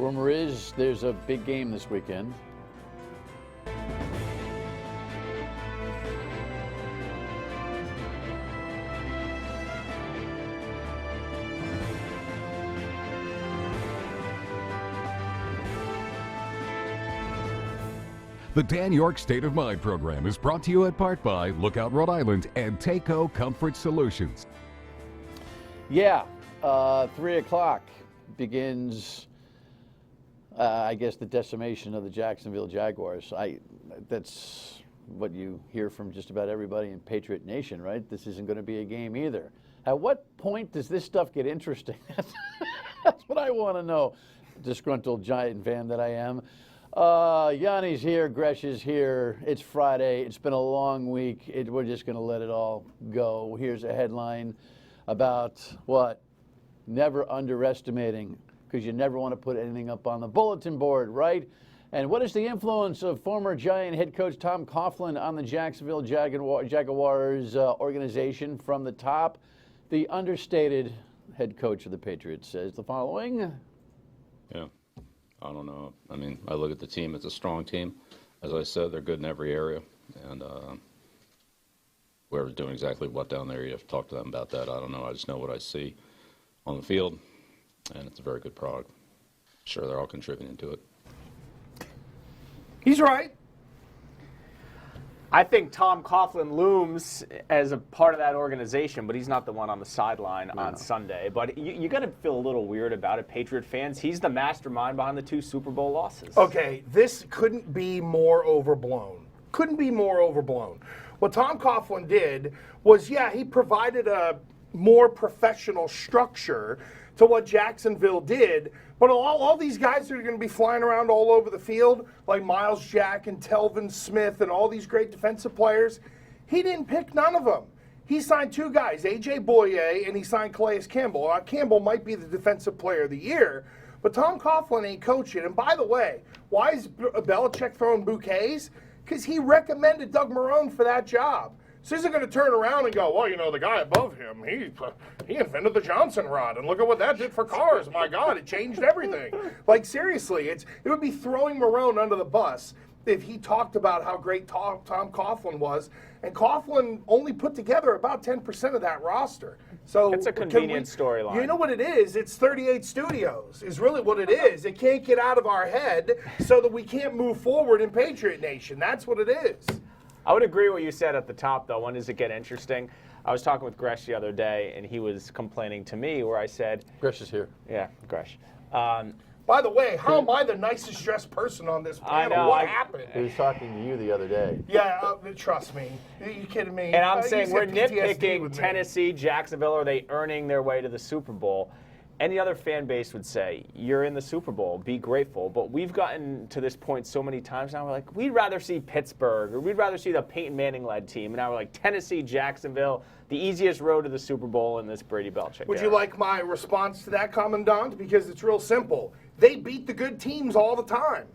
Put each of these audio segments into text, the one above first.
Rumor is there's a big game this weekend. The Dan Yorke State of Mind program is brought to you in part by Lookout Rhode Island and Taco Comfort Solutions. Yeah, 3 o'clock begins, I guess, the decimation of the Jacksonville Jaguars. That's what you hear from just about everybody in Patriot Nation, right? This isn't going to be a game either. At what point does this stuff get interesting? That's what I want to know, disgruntled Giant fan that I am. Yianni's here, Gresh is here. It's Friday. It's been a long week. We're just going to let it all go. Here's a headline about what? Never underestimating, because you never want to put anything up on the bulletin board, right? And what is the influence of former Giant head coach Tom Coughlin on the Jacksonville Jaguars organization from the top? The understated head coach of the Patriots says the following. Yeah. I don't know. I mean, I look at the team. It's a strong team. As I said, they're good in every area. And whoever's doing exactly what down there, you have to talk to them about that. I don't know. I just know what I see on the field, and it's a very good product. Sure, they're all contributing to it. He's right. I think Tom Coughlin looms as a part of that organization, but he's not the one on the sideline on Sunday. But you got to feel a little weird about it, Patriot fans. He's the mastermind behind the 2 Super Bowl losses. Okay, this couldn't be more overblown. Couldn't be more overblown. What Tom Coughlin did was, he provided a more professional structure to what Jacksonville did. But all these guys that are going to be flying around all over the field, like Miles Jack and Telvin Smith and all these great defensive players, he didn't pick none of them. He signed 2 guys, A.J. Boye and he signed Calais Campbell. Campbell might be the defensive player of the year, but Tom Coughlin ain't coaching. And by the way, why is Belichick throwing bouquets? Because he recommended Doug Marrone for that job. So he's going to turn around and go, well, the guy above him, he invented the Johnson rod, and look at what that did for cars. My God, it changed everything. Like, seriously, it would be throwing Marrone under the bus if he talked about how great Tom Coughlin was. And Coughlin only put together about 10% of that roster. So it's a convenient storyline. You know what it is? It's 38 studios is really what it is. It can't get out of our head so that we can't move forward in Patriot Nation. That's what it is. I would agree with what you said at the top, though. When does it get interesting? I was talking with Gresh the other day, and he was complaining to me where I said... Gresh is here. Yeah, Gresh. By the way, how am I the nicest dressed person on this panel? I know. What happened? He was talking to you the other day. Yeah, trust me. Are you kidding me? And I'm saying we're he's got PTSD nitpicking with me. Tennessee, Jacksonville. Are they earning their way to the Super Bowl? Any other fan base would say, you're in the Super Bowl, be grateful. But we've gotten to this point so many times now, we're like, we'd rather see Pittsburgh, or we'd rather see the Peyton Manning-led team. And now we're like, Tennessee, Jacksonville, the easiest road to the Super Bowl in this Brady Belichick Would era. you like my response to that, Commandant? Because it's real simple. They beat the good teams all the time.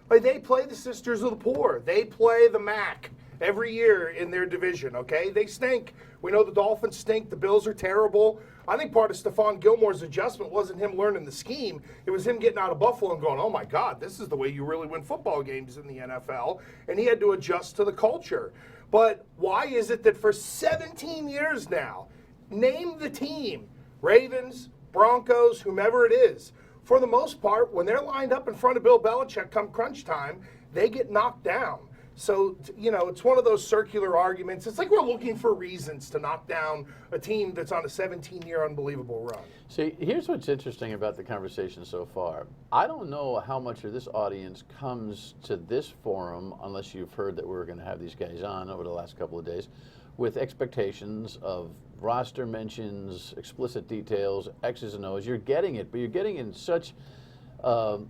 Like, they play the Sisters of the Poor. They play the MAC every year in their division, okay? They stink. We know the Dolphins stink. The Bills are terrible. I think part of Stephon Gilmore's adjustment wasn't him learning the scheme. It was him getting out of Buffalo and going, oh, my God, this is the way you really win football games in the NFL. And he had to adjust to the culture. But why is it that for 17 years now, name the team, Ravens, Broncos, whomever it is, for the most part, when they're lined up in front of Bill Belichick come crunch time, they get knocked down. So, it's one of those circular arguments. It's like we're looking for reasons to knock down a team that's on a 17-year unbelievable run. See, here's what's interesting about the conversation so far. I don't know how much of this audience comes to this forum, unless you've heard that we're going to have these guys on over the last couple of days, with expectations of roster mentions, explicit details, X's and O's. You're getting it, but you're getting it in such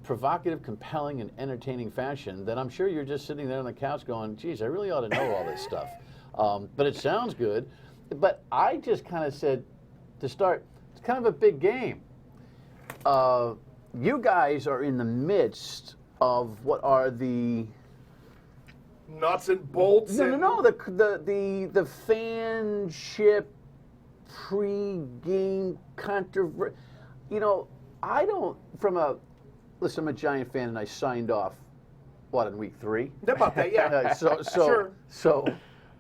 provocative, compelling, and entertaining fashion that I'm sure you're just sitting there on the couch going, geez, I really ought to know all this stuff. But it sounds good. But I just kind of said, to start, it's kind of a big game. You guys are in the midst of what are the nuts and bolts. No. The fanship pre-game controversy. I don't, from a listen, I'm a Giant fan, and I signed off, in week 3? About that, yeah. Sure.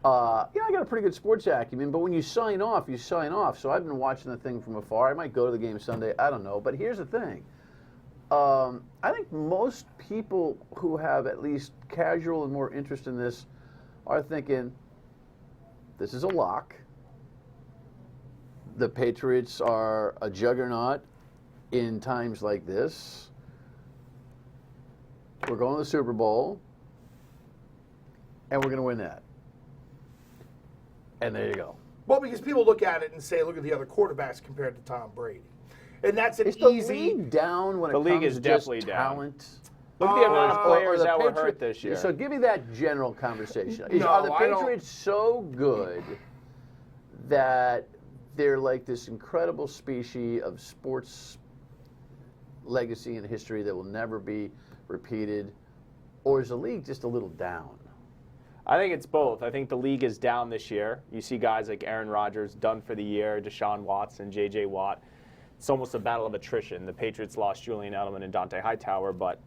Yeah, I got a pretty good sports acumen, but when you sign off, you sign off. So I've been watching the thing from afar. I might go to the game Sunday. I don't know. But here's the thing. I think most people who have at least casual and more interest in this are thinking, this is a lock. The Patriots are a juggernaut in times like this. We're going to the Super Bowl, and we're going to win that. And there you go. Well, because people look at it and say, look at the other quarterbacks compared to Tom Brady. And that's an Is the easy. league down when it The league comes is to definitely just down. talent? Look at the amount of Or players the that were Patri- hurt this year. So give me that general conversation. No, Are the I don't- Patriots so good that they're like this incredible species of sports legacy and history that will never be repeated? Or is the league just a little down? I think it's both. I think the league is down this year. You see guys like Aaron Rodgers done for the year, Deshaun Watson, J.J. Watt. It's almost a battle of attrition. The Patriots lost Julian Edelman and Dante Hightower, but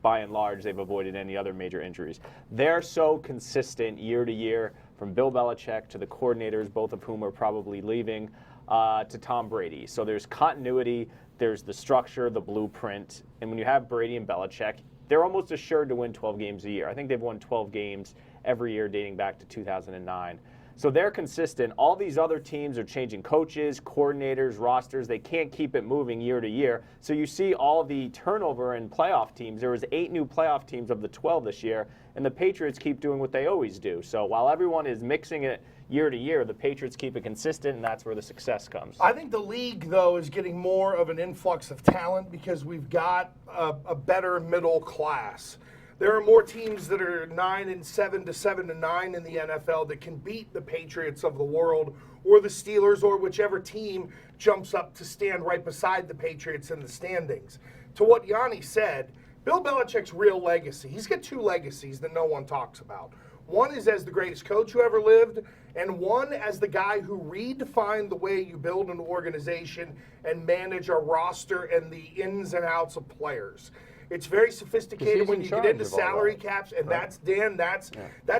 by and large, they've avoided any other major injuries. They're so consistent year to year, from Bill Belichick to the coordinators, both of whom are probably leaving, to Tom Brady. So there's continuity, there's the structure, the blueprint, and when you have Brady and Belichick, they're almost assured to win 12 games a year. I think they've won 12 games every year dating back to 2009. So they're consistent. All these other teams are changing coaches, coordinators, rosters. They can't keep it moving year to year. So you see all the turnover in playoff teams. There was 8 new playoff teams of the 12 this year, and the Patriots keep doing what they always do. So while everyone is mixing it year to year, the Patriots keep it consistent, and that's where the success comes. I think the league, though, is getting more of an influx of talent because we've got a better middle class. There are more teams that are 9-7 to 7-9 in the NFL that can beat the Patriots of the world, or the Steelers, or whichever team jumps up to stand right beside the Patriots in the standings. To what Yianni said, Bill Belichick's real legacy, he's got 2 legacies that no one talks about. One is as the greatest coach who ever lived, and one as the guy who redefined the way you build an organization and manage a roster and the ins and outs of players. It's very sophisticated when you get into salary caps, and that's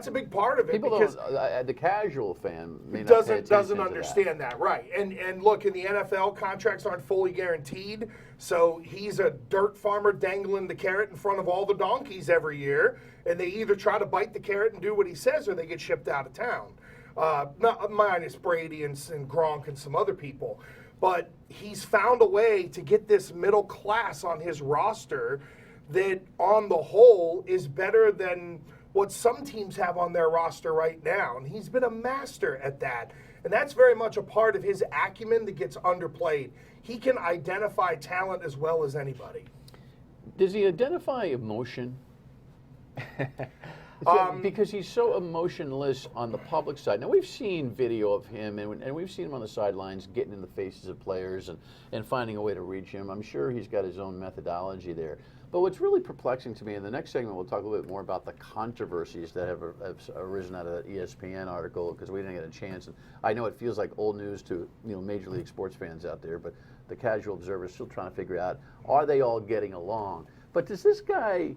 a big part of it. People because don't, the casual fan may not pay doesn't attention to understand that, right? And look, in the NFL, contracts aren't fully guaranteed, so he's a dirt farmer dangling the carrot in front of all the donkeys every year, and they either try to bite the carrot and do what he says, or they get shipped out of town. Not minus Brady and Gronk and some other people. But he's found a way to get this middle class on his roster that, on the whole, is better than what some teams have on their roster right now. And he's been a master at that. And that's very much a part of his acumen that gets underplayed. He can identify talent as well as anybody. Does he identify emotion? Because he's so emotionless on the public side. Now, we've seen video of him, and we've seen him on the sidelines getting in the faces of players and finding a way to reach him. I'm sure he's got his own methodology there. But what's really perplexing to me, in the next segment we'll talk a little bit more about the controversies that have arisen out of that ESPN article, because we didn't get a chance. And I know it feels like old news to Major League sports fans out there, but the casual observer is still trying to figure out, are they all getting along? But does this guy...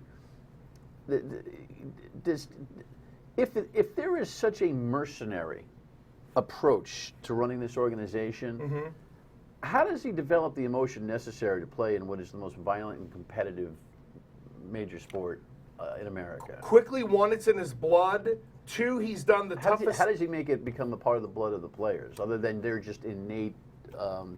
If there is such a mercenary approach to running this organization, how does he develop the emotion necessary to play in what is the most violent and competitive major sport in America? Quickly, 1, it's in his blood. 2, he's done the toughest. How does he make it become a part of the blood of the players, other than their just innate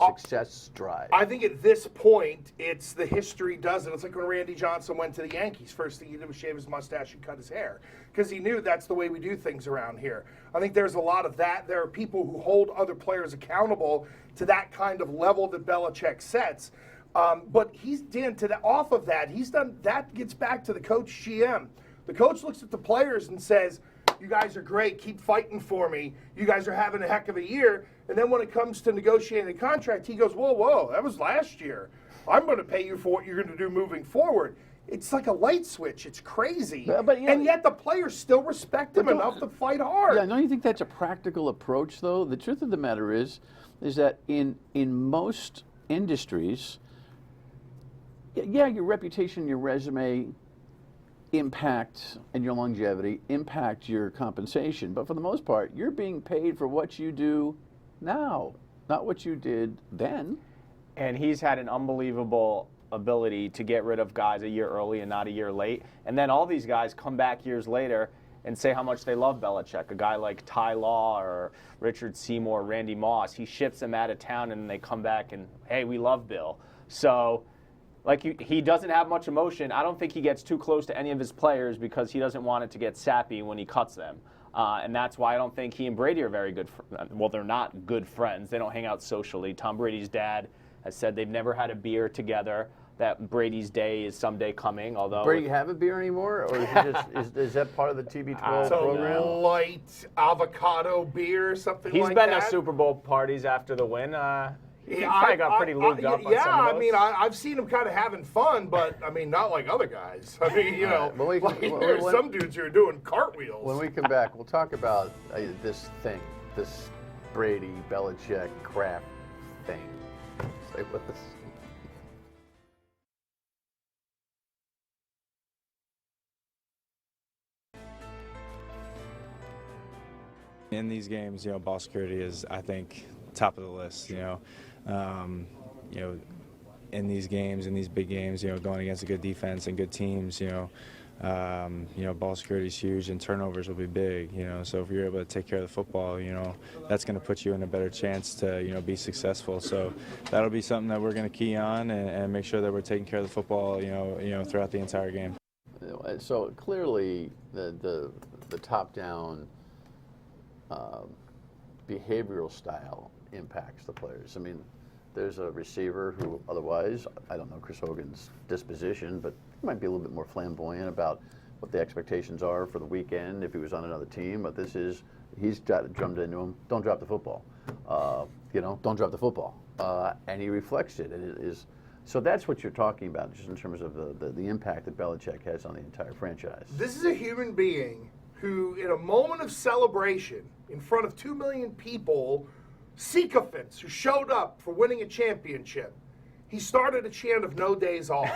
success drive? I think at this point, it's the history does it. It's like when Randy Johnson went to the Yankees. First thing he did was shave his mustache and cut his hair, because he knew that's the way we do things around here. I think there's a lot of that. There are people who hold other players accountable to that kind of level that Belichick sets. But he's done to that. Off of that, he's done that. Gets back to the coach GM. The coach looks at the players and says, "You guys are great. Keep fighting for me. You guys are having a heck of a year." And then when it comes to negotiating a contract, he goes, whoa, that was last year. I'm going to pay you for what you're going to do moving forward. It's like a light switch. It's crazy. And yet the players still respect him enough to fight hard. Yeah, don't you think that's a practical approach, though? The truth of the matter is that in most industries, yeah, your reputation, your resume impact and your longevity impact your compensation, but for the most part, you're being paid for what you do now, not what you did then. And he's had an unbelievable ability to get rid of guys a year early and not a year late. And then all these guys come back years later and say how much they love Belichick. A guy like Ty Law or Richard Seymour, Randy Moss, he ships them out of town and they come back and, hey, we love Bill. So, he doesn't have much emotion. I don't think he gets too close to any of his players because he doesn't want it to get sappy when he cuts them. And that's why I don't think he and Brady are very good. Well, they're not good friends. They don't hang out socially. Tom Brady's dad has said they've never had a beer together. That Brady's day is someday coming. Although Brady have a beer anymore, or is it just is that part of the TB12 program? Light avocado beer, something he's like been that. to Super Bowl parties after the win. He Yeah, probably got pretty lubed up on yeah, some of I those. mean, I've seen him kind of having fun, but I mean, not like other guys. I mean, you know, there's some dudes who are doing cartwheels. When we come back, we'll talk about this Brady, Belichick, Kraft thing. Stay with us. In these games, ball security is, I think, top of the list. In these games, in these big games, going against a good defense and good teams, ball security is huge and turnovers will be big. So if you're able to take care of the football, that's going to put you in a better chance to, be successful. So that'll be something that we're going to key on and make sure that we're taking care of the football, throughout the entire game. So clearly, the top-down behavioral style impacts the players. I mean, there's a receiver who otherwise, I don't know Chris Hogan's disposition, but he might be a little bit more flamboyant about what the expectations are for the weekend if he was on another team. But he's got it drummed into him, don't drop the football. Don't drop the football. And he reflects it. And it is, so that's what you're talking about, just in terms of the impact that Belichick has on the entire franchise. This is a human being who, in a moment of celebration, in front of 2 million people, sycophants who showed up for winning a championship, he started a chant of no days off.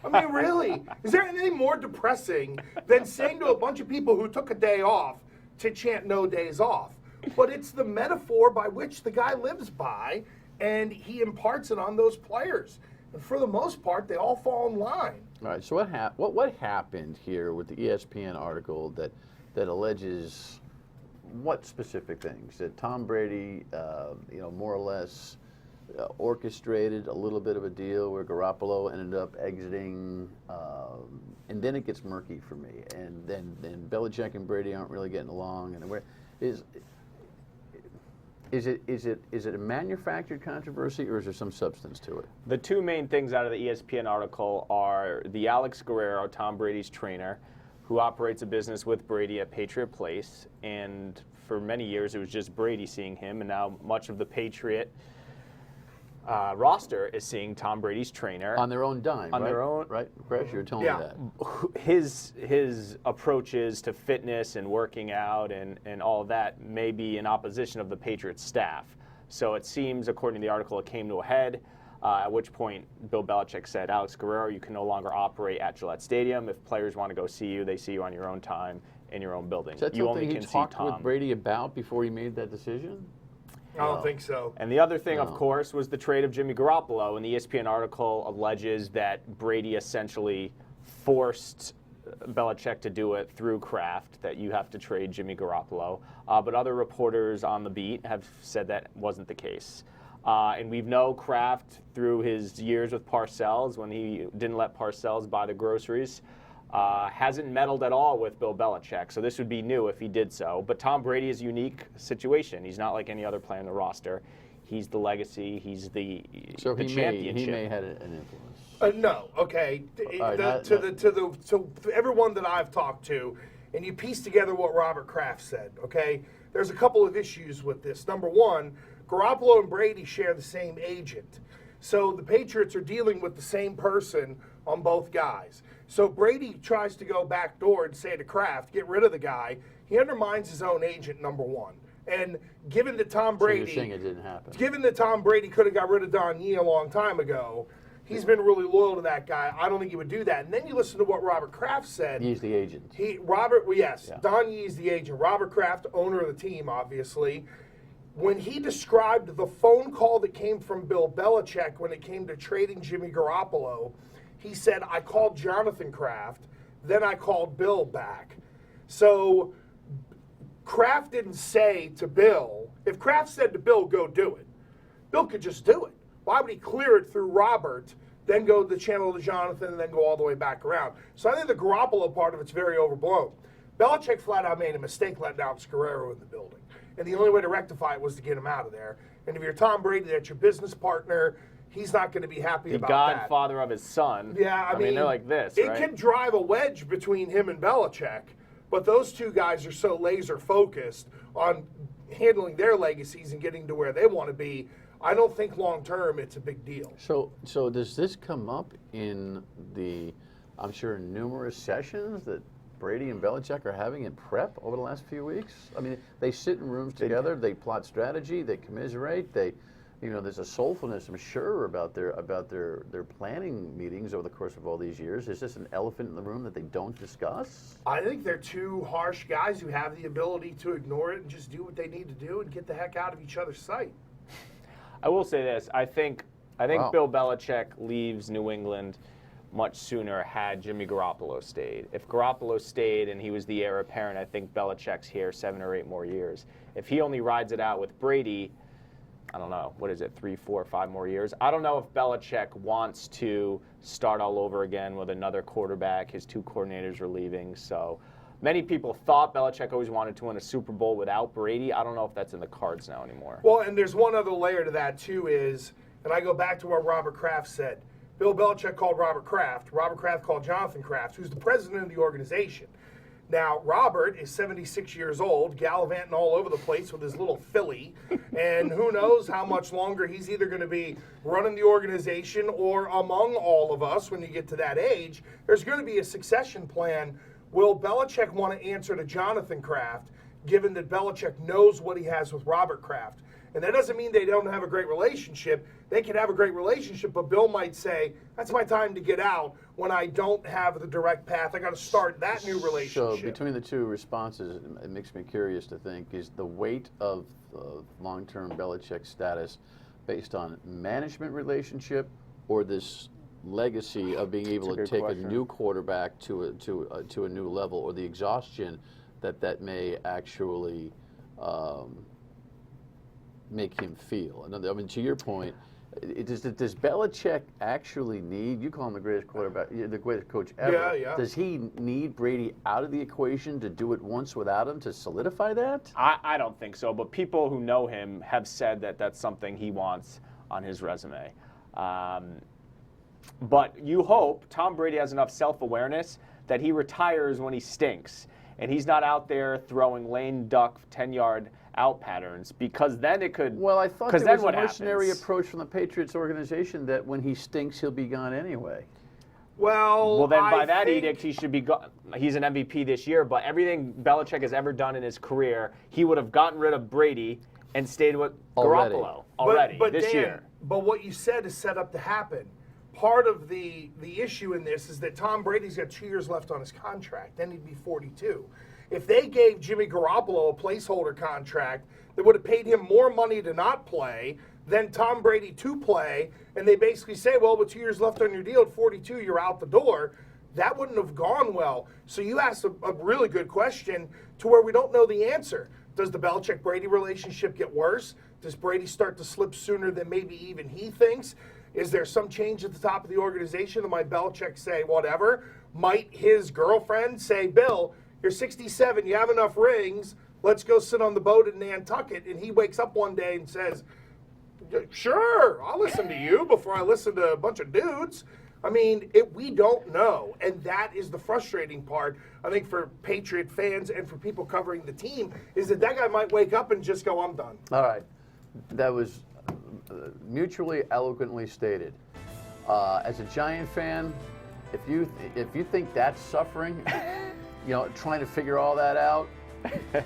I mean, really, is there anything more depressing than saying to a bunch of people who took a day off to chant no days off? But it's the metaphor by which the guy lives by, and he imparts it on those players. And for the most part, they all fall in line. All right, so what happened here with the ESPN article that alleges what specific things? That Tom Brady, more or less orchestrated a little bit of a deal where Garoppolo ended up exiting, and then it gets murky for me. And then Belichick and Brady aren't really getting along. And is it a manufactured controversy, or is there some substance to it? The two main things out of the ESPN article are the Alex Guerrero, Tom Brady's trainer, who operates a business with Brady at Patriot Place, and for many years it was just Brady seeing him, and now much of the Patriot roster is seeing Tom Brady's trainer. On their own dime, on right? their own, right? Gresh, you were telling me that. His approaches to fitness and working out and all of that may be in opposition of the Patriots staff. So it seems, according to the article, it came to a head, at which point Bill Belichick said, Alex Guerrero, you can no longer operate at Gillette Stadium. If players want to go see you, they see you on your own time in your own building. Is that you something only he can talked see Tom. with Brady about before he made that decision? I don't think so. And the other thing, of course, was the trade of Jimmy Garoppolo. And the ESPN article alleges that Brady essentially forced Belichick to do it through Kraft, that you have to trade Jimmy Garoppolo. But other reporters on the beat have said that wasn't the case. And we know Kraft, through his years with Parcells, when he didn't let Parcells buy the groceries, hasn't meddled at all with Bill Belichick. So this would be new if he did so. But Tom Brady is a unique situation. He's not like any other player in the roster. He's the legacy. He's the championship. He may have had an influence. No, okay. To everyone that I've talked to, and you piece together what Robert Kraft said, okay, there's a couple of issues with this. Number one, Garoppolo and Brady share the same agent. So the Patriots are dealing with the same person on both guys. So Brady tries to go backdoor and say to Kraft, get rid of the guy. He undermines his own agent, number one. And given that Tom Brady, so you're saying it didn't happen. Given that Tom Brady could have got rid of Don Yee a long time ago, He's been really loyal to that guy. I don't think he would do that. And then you listen to what Robert Kraft said. He's the agent. Don Yee's the agent. Robert Kraft, owner of the team, obviously. When he described the phone call that came from Bill Belichick when it came to trading Jimmy Garoppolo, he said, I called Jonathan Kraft, then I called Bill back. So Kraft didn't say to Bill, if Kraft said to Bill, go do it, Bill could just do it. Why would he clear it through Robert, then go the channel to Jonathan, and then go all the way back around? So I think the Garoppolo part of it's very overblown. Belichick flat out made a mistake letting Alex Guerrero in the building. And the only way to rectify it was to get him out of there. And if you're Tom Brady, that's your business partner, he's not going to be happy about that. The godfather of his son. Yeah, I mean, they're like this, it right? can drive a wedge between him and Belichick, but those two guys are so laser focused on handling their legacies and getting to where they want to be. I don't think long term it's a big deal. So does this come up in the, I'm sure, numerous sessions that Brady and Belichick are having in prep over the last few weeks? I mean, they sit in rooms together, they plot strategy, they commiserate, there's a soulfulness, I'm sure, about their planning meetings over the course of all these years. Is this an elephant in the room that they don't discuss? I think they're two harsh guys who have the ability to ignore it and just do what they need to do and get the heck out of each other's sight. I will say this. I think Wow. Bill Belichick leaves New England much sooner had Jimmy Garoppolo stayed. If Garoppolo stayed and he was the heir apparent, I think Belichick's here 7 or 8 more years. If he only rides it out with Brady, I don't know, 3, 4, 5 more years? I don't know if Belichick wants to start all over again with another quarterback. His 2 coordinators are leaving, so many people thought Belichick always wanted to win a Super Bowl without Brady. I don't know if that's in the cards now anymore. Well, and there's one other layer to that, too, and I go back to what Robert Kraft said. Bill Belichick called Robert Kraft. Robert Kraft called Jonathan Kraft, who's the president of the organization. Now, Robert is 76 years old, gallivanting all over the place with his little filly, and who knows how much longer he's either going to be running the organization or among all of us when you get to that age. There's going to be a succession plan. Will Belichick want to answer to Jonathan Kraft, given that Belichick knows what he has with Robert Kraft? And that doesn't mean they don't have a great relationship. They can have a great relationship, but Bill might say, that's my time to get out when I don't have the direct path. I got to start that new relationship. So between the two responses, it makes me curious to think, is the weight of long-term Belichick status based on management relationship or this legacy of being able to take a new quarterback to a new level, or the exhaustion that may actually make him feel? I mean, to your point, does Belichick actually need, you call him the greatest quarterback, the greatest coach ever. Yeah. Does he need Brady out of the equation to do it once without him to solidify that? I don't think so, but people who know him have said that that's something he wants on his resume. But you hope Tom Brady has enough self-awareness that he retires when he stinks, and he's not out there throwing lane duck 10-yard out patterns, because then it could. Well, I thought there was a mercenary happens? approach from the Patriots organization that when he stinks, he'll be gone anyway. Well, then by I that think edict, he should be gone. He's an MVP this year, but everything Belichick has ever done in his career, he would have gotten rid of Brady and stayed with Garoppolo already but this Dan, year. But what you said is set up to happen. Part of the issue in this is that Tom Brady's got 2 years left on his contract. Then he'd be 42. If they gave Jimmy Garoppolo a placeholder contract that would have paid him more money to not play than Tom Brady to play, and they basically say, well, with 2 years left on your deal, at 42, you're out the door, that wouldn't have gone well. So you asked a really good question to where we don't know the answer. Does the Belichick-Brady relationship get worse? Does Brady start to slip sooner than maybe even he thinks? Is there some change at the top of the organization? And might Belichick say whatever? Might his girlfriend say, Bill, you're 67, you have enough rings, let's go sit on the boat in Nantucket? And he wakes up one day and says, sure, I'll listen to you before I listen to a bunch of dudes. I mean, we don't know, and that is the frustrating part, I think, for Patriot fans and for people covering the team, is that guy might wake up and just go, I'm done. All right. That was mutually eloquently stated. As a Giant fan, if you think that's suffering, trying to figure all that out, please.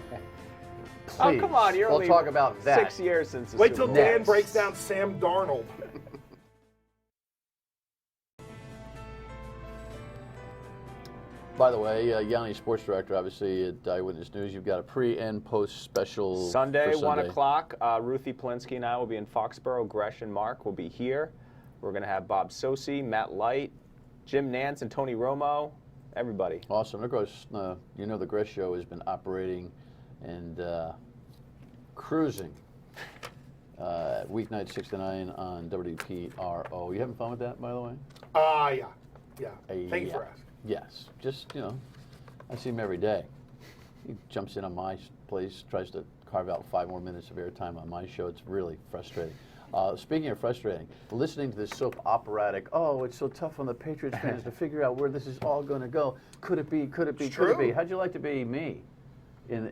Oh, come on, you're we'll only talk about that. 6 years since the Wait Super till Bowl. Dan breaks down Sam Darnold. By the way, Yianni, sports director, obviously at Eyewitness News, you've got a pre and post special Sunday, for 1 o'clock. Ruthie Polinsky and I will be in Foxborough. Gresh and Mark will be here. We're going to have Bob Sosi, Matt Light, Jim Nance, and Tony Romo. Everybody. Awesome. Of course, you know the Gresh show has been operating and cruising. Weeknight 6 to 9 on WPRI. You having fun with that, by the way? Yeah. Thank you Yeah. for asking. Yes. Just, I see him every day. He jumps in on my place, tries to carve out 5 more minutes of airtime on my show. It's really frustrating. Speaking of frustrating, listening to this soap operatic, it's so tough on the Patriots fans to figure out where this is all going to go. Could it be? Could it be? It's Could it be? true. How'd you like to be me in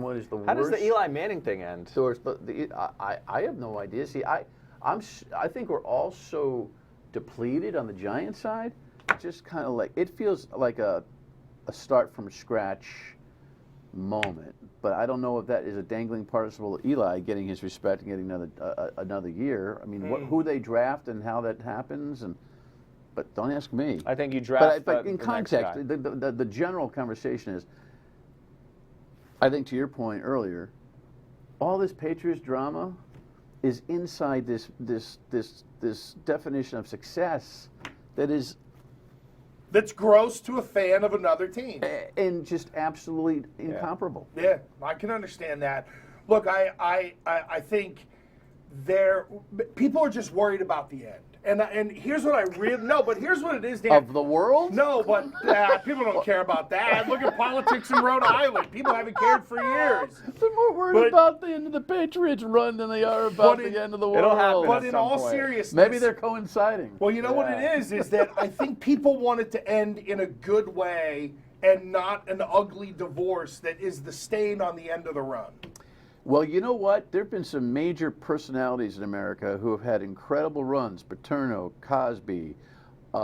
what is the worst? How does the Eli Manning thing end? I have no idea. See, I think we're all so depleted on the Giants side. Just kind of like it feels like a start from scratch moment. But I don't know if that is a dangling participle. Eli getting his respect and getting another year. I mean, who they draft and how that happens, but don't ask me. I think you draft. But in the context, next guy. the general conversation is. I think to your point earlier, all this Patriots drama is inside this definition of success that is. That's gross to a fan of another team. And just absolutely incomparable. Yeah, I can understand that. Look, I think people are just worried about the end. And here's what I really but here's what it is, Dan. Of the world? No, but people don't care about that. Look at politics in Rhode Island. People haven't cared for years. They're more worried about the end of the Patriots run than they are about the end of the world. It'll happen. But at in some all point. seriousness, Maybe they're coinciding. Well, you know what it is that I think people want it to end in a good way and not an ugly divorce that is the stain on the end of the run. Well, you know what? There have been some major personalities in America who have had incredible runs. Paterno, Cosby, who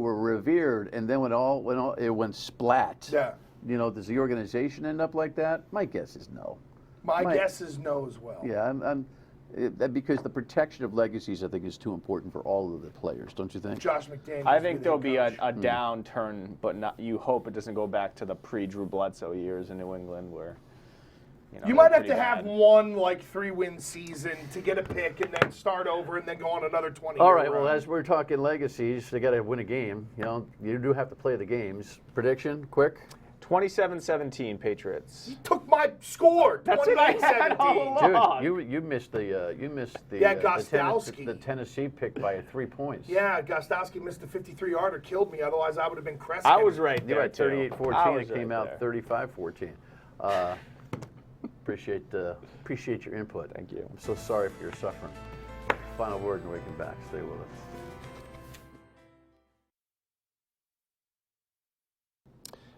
were revered, and then when it went splat. Yeah. Does the organization end up like that? My guess is no. My guess is no as well. Yeah, because the protection of legacies, I think, is too important for all of the players, don't you think? Josh McDaniels. I think there'll be a Hmm. downturn, but not. You hope it doesn't go back to the pre-Drew Bledsoe years in New England, where you might have to have one 3-win season to get a pick, and then start over, and then go on another 20. All right. Well, as we're talking legacies, they got to win a game. You do have to play the games. Prediction, quick. 27-17 Patriots. You took my score. That's what I had all 29-17. along. Dude, you missed the Gostowski. the Tennessee pick by 3 points. Yeah, Gostowski missed a 53-yarder, killed me. Otherwise, I would have been Kreskin. I was right You're there. right. 38-14. It came out 35-14. Appreciate your input. Thank you. I'm so sorry for your suffering. Final word, and we can back. Stay with us.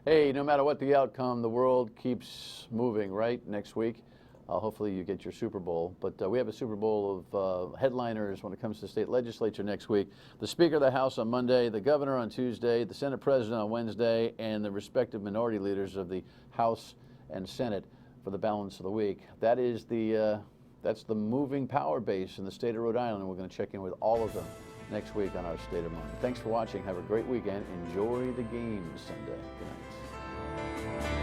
Hey, no matter what the outcome, the world keeps moving, right? Next week, hopefully you get your Super Bowl. But we have a Super Bowl of headliners when it comes to the state legislature next week. The Speaker of the House on Monday, the Governor on Tuesday, the Senate President on Wednesday, and the respective minority leaders of the House and Senate for the balance of the week. That is that's the moving power base in the state of Rhode Island, and we're going to check in with all of them next week on our State of Mind. Thanks for watching. Have a great weekend. Enjoy the games Sunday. Good night.